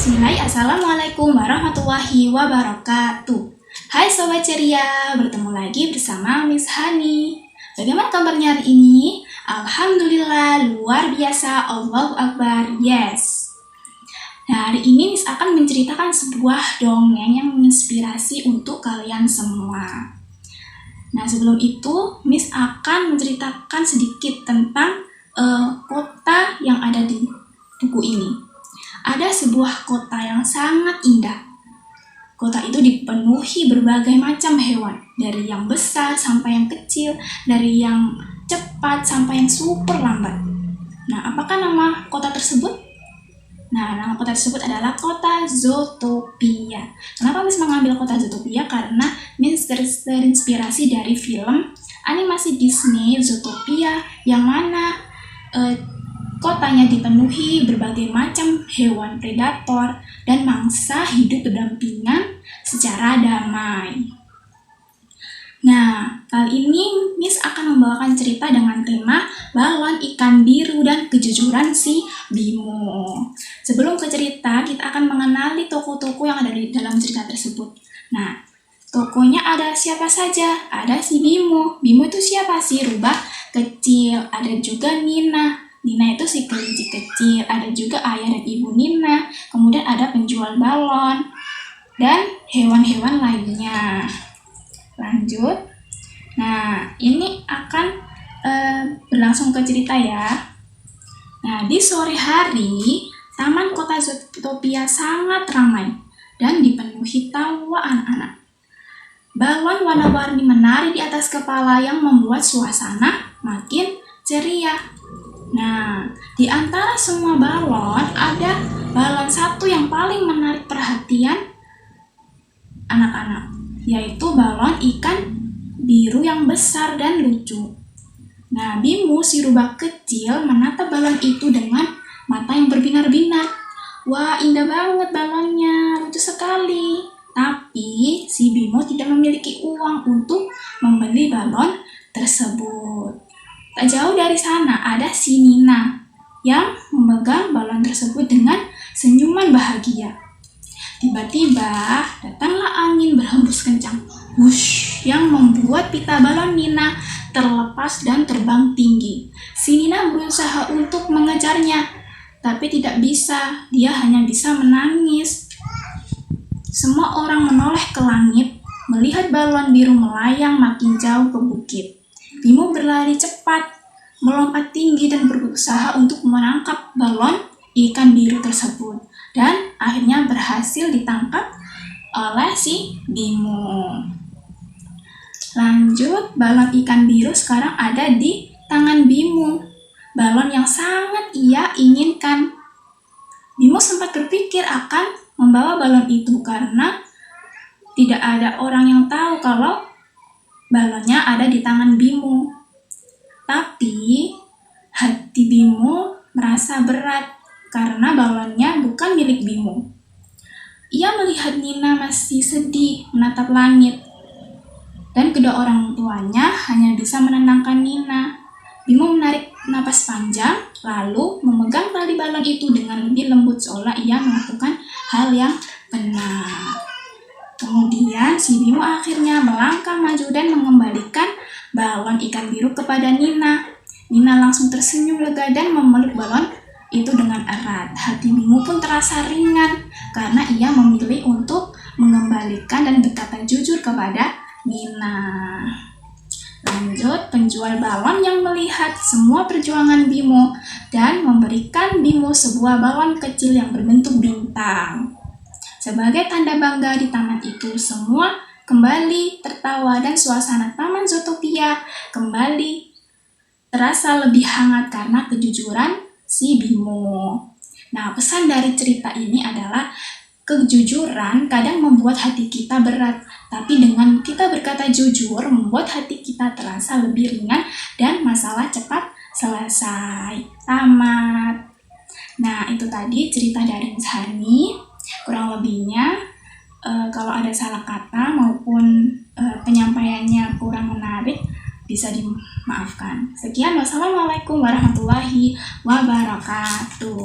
Assalamualaikum warahmatullahi wabarakatuh. Hai Sobat Ceria, bertemu lagi bersama Miss Hani. Bagaimana kabarnya hari ini? Alhamdulillah, luar biasa, Allahu Akbar, yes. Nah, hari ini Miss akan menceritakan sebuah dongeng yang menginspirasi untuk kalian semua. Nah, sebelum itu, Miss akan menceritakan sedikit tentang kota yang ada di buku ini. Ada sebuah kota yang sangat indah. Kota itu dipenuhi berbagai macam hewan, dari yang besar sampai yang kecil, dari yang cepat sampai yang super lambat. Nah, apakah nama kota tersebut? Nah, nama kota tersebut adalah kota Zootopia. Kenapa Miss mengambil kota Zootopia? Karena Miss terinspirasi dari film animasi Disney Zootopia, yang mana kotanya dipenuhi berbagai macam hewan predator dan mangsa hidup berdampingan secara damai. Nah, kali ini Miss akan membawakan cerita dengan tema balon ikan biru dan kejujuran si Bimo. Sebelum ke cerita, kita akan mengenali toko-toko yang ada di dalam cerita tersebut. Nah, tokonya ada siapa saja? Ada si Bimo. Bimo itu siapa sih? Rubah kecil. Ada juga Nina. Nina itu si kelinci kecil, ada juga ayah dan ibu Nina, kemudian ada penjual balon, dan hewan-hewan lainnya. Lanjut. Nah, ini akan berlangsung ke cerita ya. Nah, di sore hari, taman kota Zootopia sangat ramai dan dipenuhi tawa anak-anak. Balon warna-warni menari di atas kepala yang membuat suasana makin ceria. Nah, di antara semua balon, ada balon satu yang paling menarik perhatian anak-anak, yaitu balon ikan biru yang besar dan lucu. Nah, Bimo si rubah kecil menatap balon itu dengan mata yang berbinar-binar. Wah, indah banget balonnya, lucu sekali. Tapi, si Bimo tidak memiliki uang untuk membeli balon tersebut. Tak jauh dari sana ada si Nina yang memegang balon tersebut dengan senyuman bahagia. Tiba-tiba datanglah angin berhembus kencang, wush, yang membuat pita balon Nina terlepas dan terbang tinggi. Si Nina berusaha untuk mengejarnya, tapi tidak bisa. Dia hanya bisa menangis. Semua orang menoleh ke langit, melihat balon biru melayang makin jauh ke bukit. Bimo berlari cepat, melompat tinggi dan berusaha untuk menangkap balon ikan biru tersebut. Dan akhirnya berhasil ditangkap oleh si Bimo. Lanjut, balon ikan biru sekarang ada di tangan Bimo. Balon yang sangat ia inginkan. Bimo sempat berpikir akan membawa balon itu karena tidak ada orang yang tahu kalau balonnya ada di tangan Bimo. Tapi hati Bimo merasa berat karena balonnya bukan milik Bimo. Ia melihat Nina masih sedih menatap langit, dan kedua orang tuanya hanya bisa menenangkan Nina. Bimo menarik napas panjang, lalu memegang tali balon itu dengan lebih lembut seolah ia melakukan hal yang benar. Kemudian si Bimo akhirnya melangkah maju dan mengembalikan balon ikan biru kepada Nina. Nina langsung tersenyum lega dan memeluk balon itu dengan erat. Hati Bimo pun terasa ringan karena ia memilih untuk mengembalikan dan berkata jujur kepada Nina. Lanjut, penjual balon yang melihat semua perjuangan Bimo dan memberikan Bimo sebuah balon kecil yang berbentuk bintang. Sebagai tanda bangga di taman itu, semua kembali tertawa dan suasana taman Zootopia kembali terasa lebih hangat karena kejujuran si Bimo. Nah, pesan dari cerita ini adalah kejujuran kadang membuat hati kita berat, tapi dengan kita berkata jujur membuat hati kita terasa lebih ringan dan masalah cepat selesai. Tamat. Nah, itu tadi cerita dari Miss Hani. Kurang lebihnya, kalau ada salah kata maupun penyampaiannya kurang menarik, bisa dimaafkan. Sekian, wassalamualaikum warahmatullahi wabarakatuh.